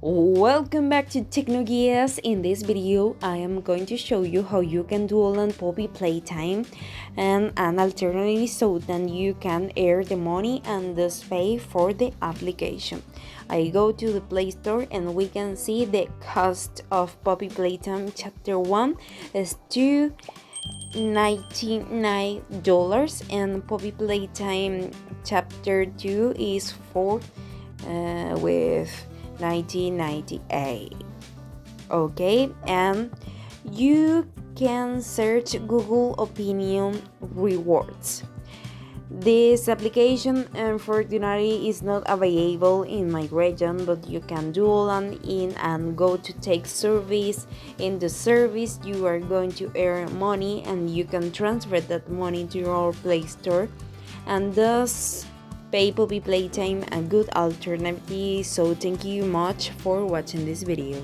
Welcome back to Technogears. In this video, I am going to show you how you can duel on Poppy Playtime and an alternative so that you can earn the money and thus pay for the application. I go to the Play Store and we can see the cost of Poppy Playtime Chapter 1 is $99 and Poppy Playtime Chapter 2 is with 1998. Okay, and you can search Google Opinion Rewards. This application unfortunately is not available in my region, but you can log in and go to take service. In the service you are going to earn money and you can transfer that money to your Play Store and thus Poppy Playtime a good alternative. So thank you much for watching this video.